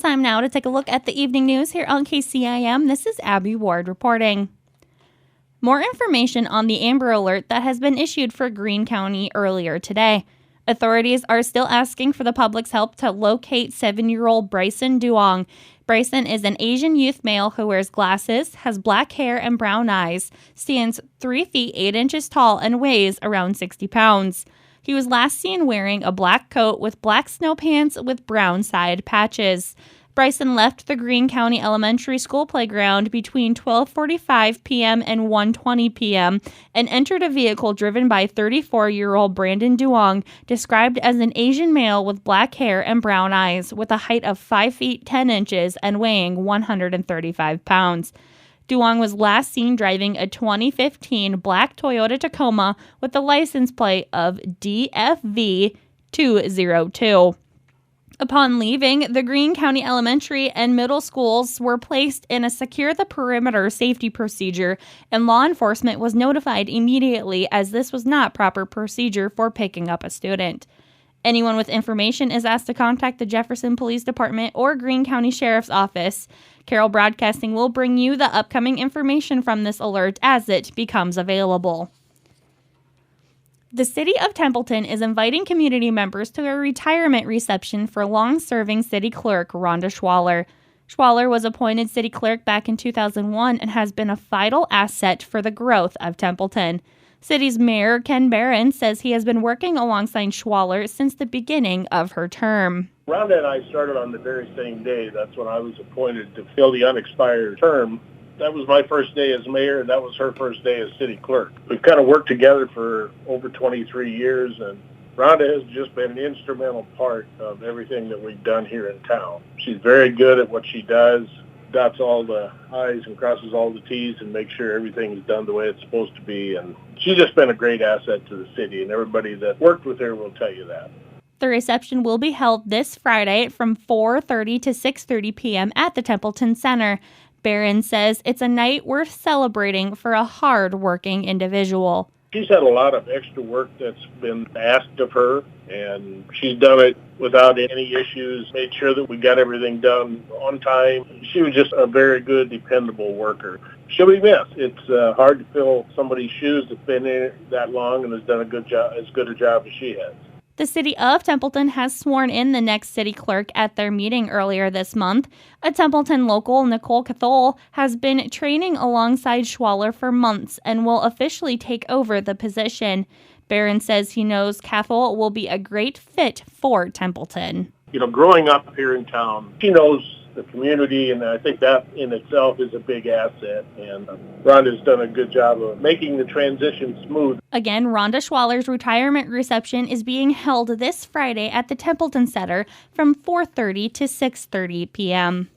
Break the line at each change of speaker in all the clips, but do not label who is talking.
time now to take a look at the evening news here on KCIM. This is Abby Ward reporting. More information on the Amber Alert that has been issued for Greene County earlier today. Authorities are still asking for the public's help to locate 7-year-old Bryson Duong. Bryson is an Asian youth male who wears glasses, has black hair and brown eyes, stands 3 feet 8 inches tall, and weighs around 60 pounds. He was last seen wearing a black coat with black snow pants with brown side patches. Bryson left the Greene County Elementary School playground between 12:45 p.m. and 1:20 p.m. and entered a vehicle driven by 34-year-old Brandon Duong, described as an Asian male with black hair and brown eyes, with a height of 5 feet 10 inches and weighing 135 pounds. Duong was last seen driving a 2015 black Toyota Tacoma with the license plate of DFV 202. Upon leaving, the Greene County Elementary and Middle Schools were placed in a secure the perimeter safety procedure, and law enforcement was notified immediately as this was not proper procedure for picking up a student. Anyone with information is asked to contact the Jefferson Police Department or Greene County Sheriff's Office. Carroll Broadcasting will bring you the upcoming information from this alert as it becomes available. The City of Templeton is inviting community members to a retirement reception for long-serving City Clerk Rhonda Schwaller. Schwaller was appointed City Clerk back in 2001 and has been a vital asset for the growth of Templeton. City's Mayor Ken Barron says he has been working alongside Schwaller since the beginning of her term.
Rhonda and I started on the very same day. That's when I was appointed to fill the unexpired term. That was my first day as mayor, and that was her first day as city clerk. We've kind of worked together for over 23 years, and Rhonda has just been an instrumental part of everything that we've done here in town. She's very good at what she does, dots all the I's and crosses all the T's, and makes sure everything is done the way it's supposed to be. And she's just been a great asset to the city, and everybody that worked with her will tell you that.
The reception will be held this Friday from 4:30 to 6:30 p.m. at the Templeton Center. Barron says it's a night worth celebrating for a hard-working individual.
She's had a lot of extra work that's been asked of her, and she's done it without any issues, made sure that we got everything done on time. She was just a very good, dependable worker. She'll be missed. It's hard to fill somebody's shoes that's been in it that long and has done a good job, as good a job as she has.
The City of Templeton has sworn in the next city clerk at their meeting earlier this month. A Templeton local, Nicole Cathol, has been training alongside Schwaller for months and will officially take over the position. Barron says he knows Cathol will be a great fit for Templeton.
You know, growing up here in town, she knows the community, and I think that in itself is a big asset. And Rhonda's done a good job of making the transition smooth.
Again, Rhonda Schwaller's retirement reception is being held this Friday at the Templeton Center from 4:30 to 6:30 p.m.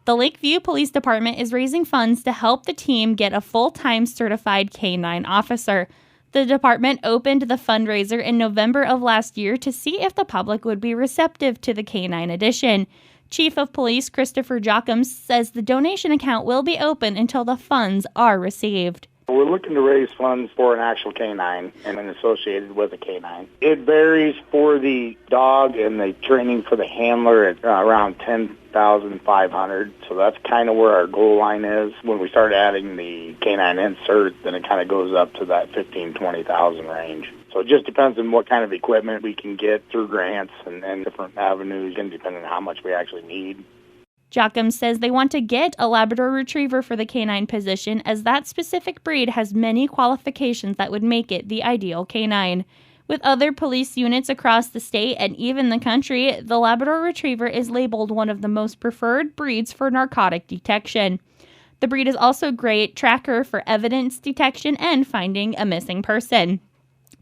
The Lakeview Police Department is raising funds to help the team get a full-time certified K-9 officer. The department opened the fundraiser in November of last year to see if the public would be receptive to the K-9 edition. Chief of Police Christopher Jocham says the donation account will be open until the funds are received.
We're looking to raise funds for an actual K-9 and then associated with a K-9. It varies for the dog and the training for the handler at around $10,500. So that's kind of where our goal line is. When we start adding the K-9 insert, then it kind of goes up to that $15,000 to $20,000 range. So it just depends on what kind of equipment we can get through grants and different avenues, and depending on how much we actually need.
Jocham says they want to get a Labrador Retriever for the K-9 position, as that specific breed has many qualifications that would make it the ideal K-9. With other police units across the state and even the country, the Labrador Retriever is labeled one of the most preferred breeds for narcotic detection. The breed is also a great tracker for evidence detection and finding a missing person.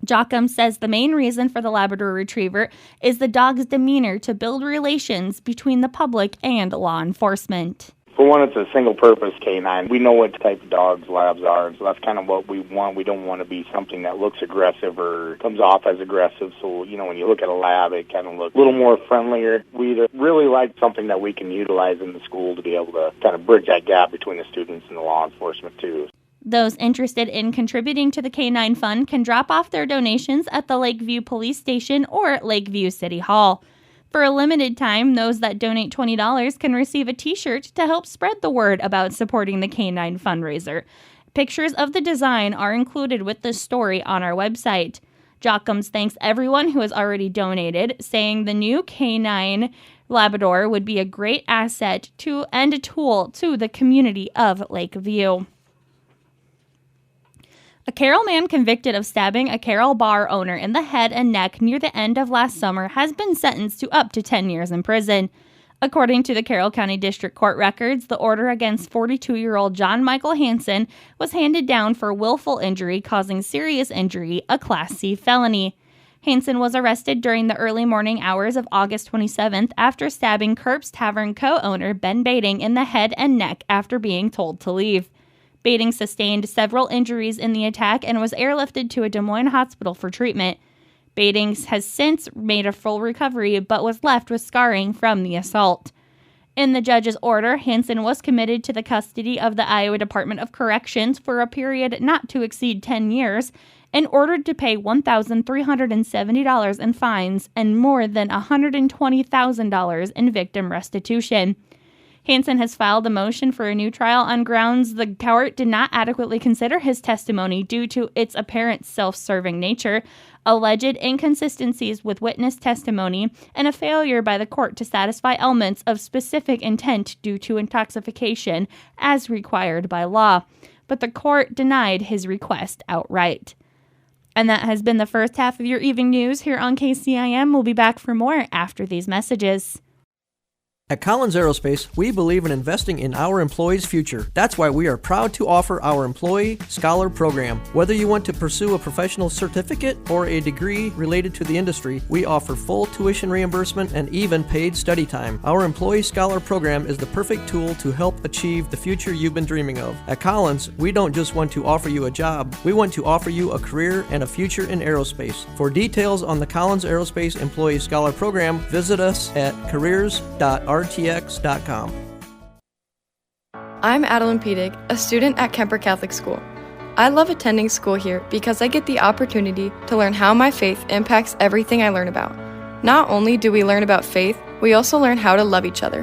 Jocham says the main reason for the Labrador Retriever is the dog's demeanor to build relations between the public and law enforcement.
For one, it's a single-purpose K-9. We know what type of dogs labs are, and so that's kind of what we want. We don't want to be something that looks aggressive or comes off as aggressive. So, you know, when you look at a lab, it kind of looks a little more friendlier. We really like something that we can utilize in the school to be able to kind of bridge that gap between the students and the law enforcement, too.
Those interested in contributing to the K-9 Fund can drop off their donations at the Lakeview Police Station or Lakeview City Hall. For a limited time, those that donate $20 can receive a t-shirt to help spread the word about supporting the K9 fundraiser. Pictures of the design are included with the story on our website. Jockums thanks everyone who has already donated, saying the new K9 Labrador would be a great asset to and a tool to the community of Lakeview. A Carroll man convicted of stabbing a Carroll bar owner in the head and neck near the end of last summer has been sentenced to up to 10 years in prison. According to the Carroll County District Court records, the order against 42-year-old John Michael Hansen was handed down for willful injury causing serious injury, a Class C felony. Hansen was arrested during the early morning hours of August 27th after stabbing Kirp's Tavern co-owner Ben Bading in the head and neck after being told to leave. Bading sustained several injuries in the attack and was airlifted to a Des Moines hospital for treatment. Bading has since made a full recovery but was left with scarring from the assault. In the judge's order, Hansen was committed to the custody of the Iowa Department of Corrections for a period not to exceed 10 years and ordered to pay $1,370 in fines and more than $120,000 in victim restitution. Hansen has filed a motion for a new trial on grounds the court did not adequately consider his testimony due to its apparent self-serving nature, alleged inconsistencies with witness testimony, and a failure by the court to satisfy elements of specific intent due to intoxication as required by law. But the court denied his request outright. And that has been the first half of your evening news here on KCIM. We'll be back for more after these messages.
At Collins Aerospace, we believe in investing in our employees' future. That's why we are proud to offer our Employee Scholar Program. Whether you want to pursue a professional certificate or a degree related to the industry, we offer full tuition reimbursement and even paid study time. Our Employee Scholar Program is the perfect tool to help achieve the future you've been dreaming of. At Collins, we don't just want to offer you a job, we want to offer you a career and a future in aerospace. For details on the Collins Aerospace Employee Scholar Program, visit us at careers.rtx.com.
I'm Adeline Pedig, a student at Kemper Catholic School. I love attending school here because I get the opportunity to learn how my faith impacts everything I learn about. Not only do we learn about faith, we also learn how to love each other.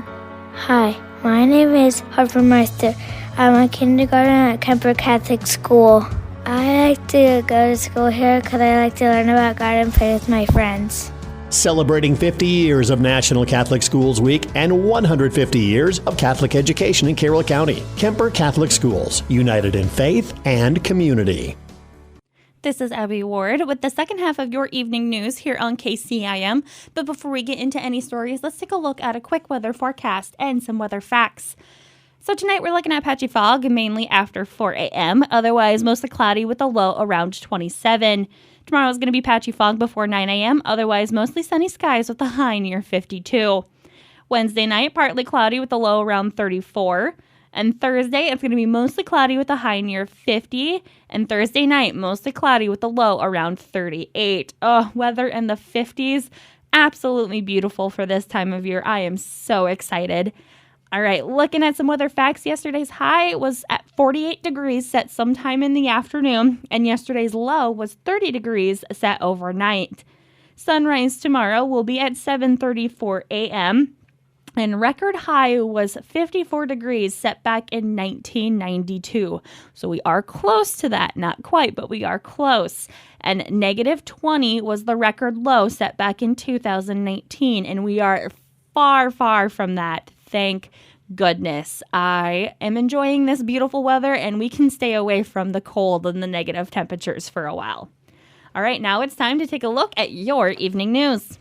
Hi, my name is Harper Meister. I'm a kindergarten at Kemper Catholic School. I like to go to school here because I like to learn about God and play with my friends.
Celebrating 50 years of National Catholic Schools Week and 150 years of Catholic education in Carroll County. Kemper Catholic Schools, united in faith and community.
This is Abby Ward with the second half of your evening news here on KCIM. But before we get into any stories, let's take a look at a quick weather forecast and some weather facts. So tonight we're looking at patchy fog mainly after 4 a.m., otherwise mostly cloudy with a low around 27. Tomorrow is going to be patchy fog before 9 a.m., otherwise mostly sunny skies with a high near 52. Wednesday night, partly cloudy with a low around 34. And Thursday, it's going to be mostly cloudy with a high near 50. And Thursday night, mostly cloudy with a low around 38. Oh, weather in the 50s. Absolutely beautiful for this time of year. I am so excited. All right, looking at some weather facts, yesterday's high was at 48 degrees set sometime in the afternoon, and yesterday's low was 30 degrees set overnight. Sunrise tomorrow will be at 7:34 a.m., and record high was 54 degrees set back in 1992. So we are close to that. Not quite, but we are close. And negative 20 was the record low set back in 2019, and we are far, far from that. Thank goodness. I am enjoying this beautiful weather, and we can stay away from the cold and the negative temperatures for a while. All right, now it's time to take a look at your evening news.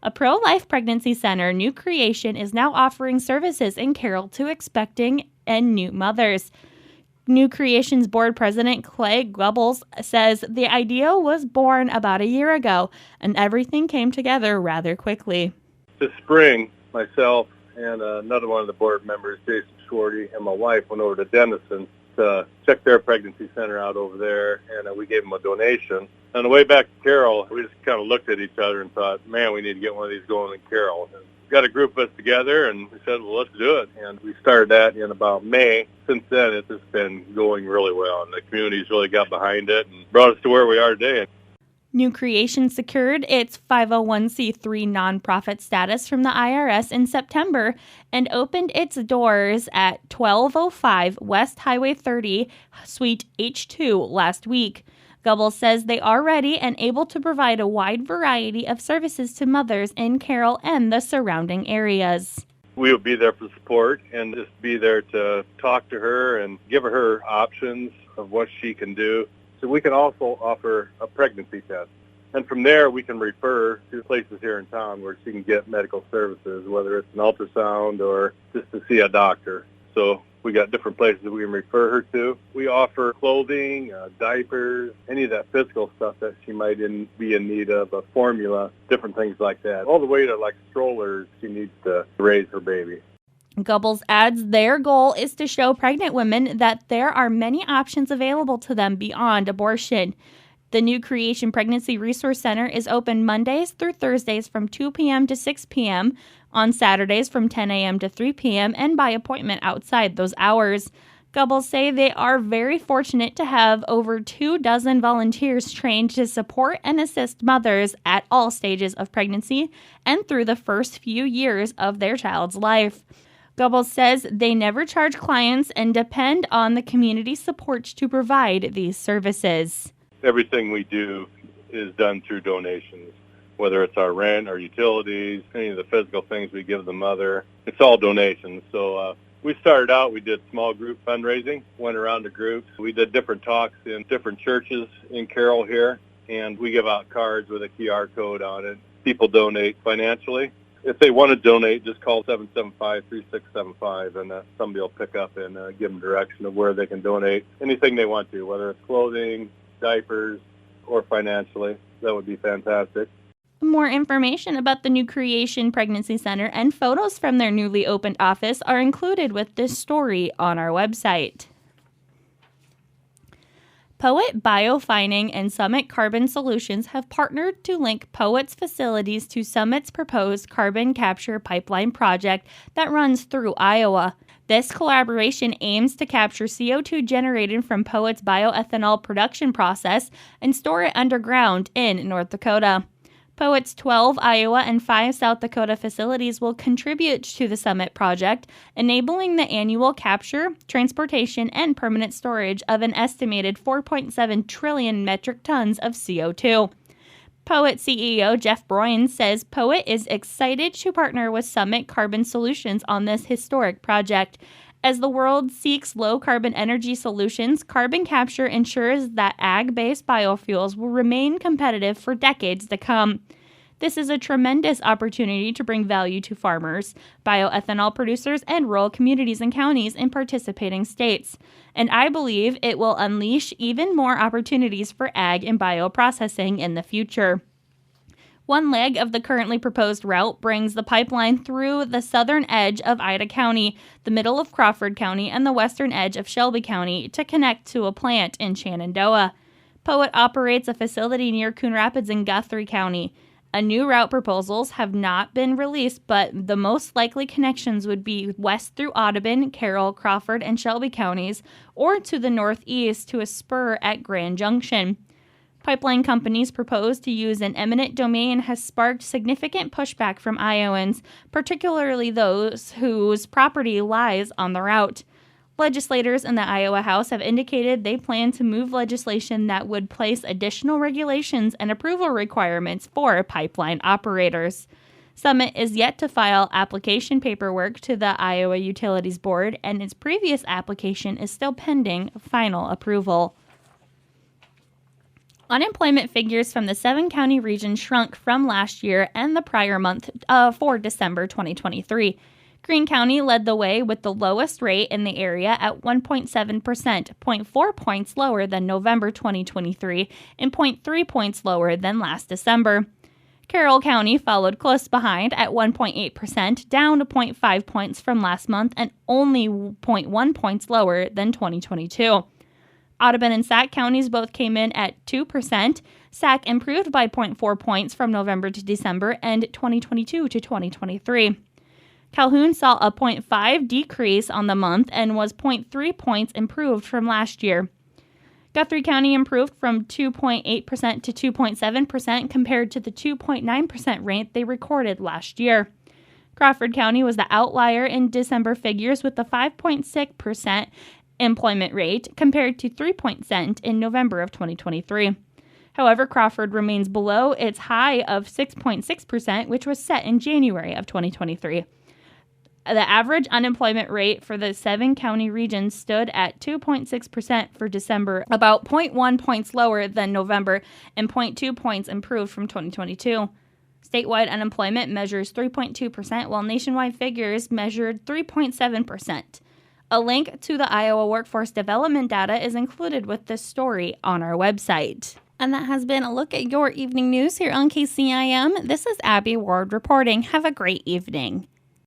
A pro-life pregnancy center, New Creation, is now offering services in Carroll to expecting and new mothers. New Creation's board president, Clay Goebbels, says the idea was born about a year ago, and everything came together rather quickly.
This spring, myself and another one of the board members, Jason Schwarty, and my wife went over to Denison to check their pregnancy center out over there, and we gave them a donation. On the way back to Carroll, we just kind of looked at each other and thought, man, we need to get one of these going in Carroll. And got a group of us together, and we said, well, let's do it. And we started that in about May. Since then, it's just been going really well, and the community's really got behind it and brought us to where we are today.
New Creation secured its 501c3 nonprofit status from the IRS in September and opened its doors at 1205 West Highway 30, Suite H2 last week. Gubbles says they are ready and able to provide a wide variety of services to mothers in Carroll and the surrounding areas.
We will be there for support and just be there to talk to her and give her options of what she can do. So we can also offer a pregnancy test. And from there, we can refer to places here in town where she can get medical services, whether it's an ultrasound or just to see a doctor. So we got different places we can refer her to. We offer clothing, diapers, any of that physical stuff that she might be in need of, a formula, different things like that, all the way to like strollers she needs to raise her baby.
Gubbles adds their goal is to show pregnant women that there are many options available to them beyond abortion. The New Creation Pregnancy Resource Center is open Mondays through Thursdays from 2 p.m. to 6 p.m., on Saturdays from 10 a.m. to 3 p.m., and by appointment outside those hours. Gubbles say they are very fortunate to have over 24 volunteers trained to support and assist mothers at all stages of pregnancy and through the first few years of their child's life. Gubbles says they never charge clients and depend on the community support to provide these services.
Everything we do is done through donations, whether it's our rent, our utilities, any of the physical things we give the mother. It's all donations. So we started out, we did small group fundraising, went around to groups. We did different talks in different churches in Carroll here, and we give out cards with a QR code on it. People donate financially. If they want to donate, just call 775-3675, and somebody will pick up and give them direction of where they can donate anything they want to, whether it's clothing, diapers, or financially. That would be fantastic.
More information about the New Creation Pregnancy Center and photos from their newly opened office are included with this story on our website. Poet Biofining and Summit Carbon Solutions have partnered to link Poet's facilities to Summit's proposed carbon capture pipeline project that runs through Iowa. This collaboration aims to capture CO2 generated from Poet's bioethanol production process and store it underground in North Dakota. Poet's 12 Iowa and 5 South Dakota facilities will contribute to the Summit project, enabling the annual capture, transportation, and permanent storage of an estimated 4.7 trillion metric tons of CO2. Poet CEO Jeff Broyne says Poet is excited to partner with Summit Carbon Solutions on this historic project. As the world seeks low-carbon energy solutions, carbon capture ensures that ag-based biofuels will remain competitive for decades to come. This is a tremendous opportunity to bring value to farmers, bioethanol producers, and rural communities and counties in participating states. And I believe it will unleash even more opportunities for ag and bioprocessing in the future. One leg of the currently proposed route brings the pipeline through the southern edge of Ida County, the middle of Crawford County, and the western edge of Shelby County to connect to a plant in Shenandoah. Poet operates a facility near Coon Rapids in Guthrie County. New route proposals have not been released, but the most likely connections would be west through Audubon, Carroll, Crawford, and Shelby counties, or to the northeast to a spur at Grand Junction. Pipeline companies' propose to use an eminent domain has sparked significant pushback from Iowans, particularly those whose property lies on the route. Legislators in the Iowa House have indicated they plan to move legislation that would place additional regulations and approval requirements for pipeline operators. Summit is yet to file application paperwork to the Iowa Utilities Board, and its previous application is still pending final approval. Unemployment figures from the 7-county region shrunk from last year and the prior month for December 2023. Greene County led the way with the lowest rate in the area at 1.7%, 0.4 points lower than November 2023 and 0.3 points lower than last December. Carroll County followed close behind at 1.8%, down 0.5 points from last month and only 0.1 points lower than 2022. Audubon and Sac counties both came in at 2%. Sac improved by 0.4 points from November to December and 2022 to 2023. Calhoun saw a 0.5 decrease on the month and was 0.3 points improved from last year. Guthrie County improved from 2.8% to 2.7% compared to the 2.9% rate they recorded last year. Crawford County was the outlier in December figures with a 5.6% employment rate compared to 3% in November of 2023. However, Crawford remains below its high of 6.6%, which was set in January of 2023. The average unemployment rate for the 7 county regions stood at 2.6% for December, about 0.1 points lower than November and 0.2 points improved from 2022. Statewide unemployment measures 3.2%, while nationwide figures measured 3.7%. A link to the Iowa workforce development data is included with this story on our website. And that has been a look at your evening news here on KCIM. This is Abby Ward reporting. Have a great evening.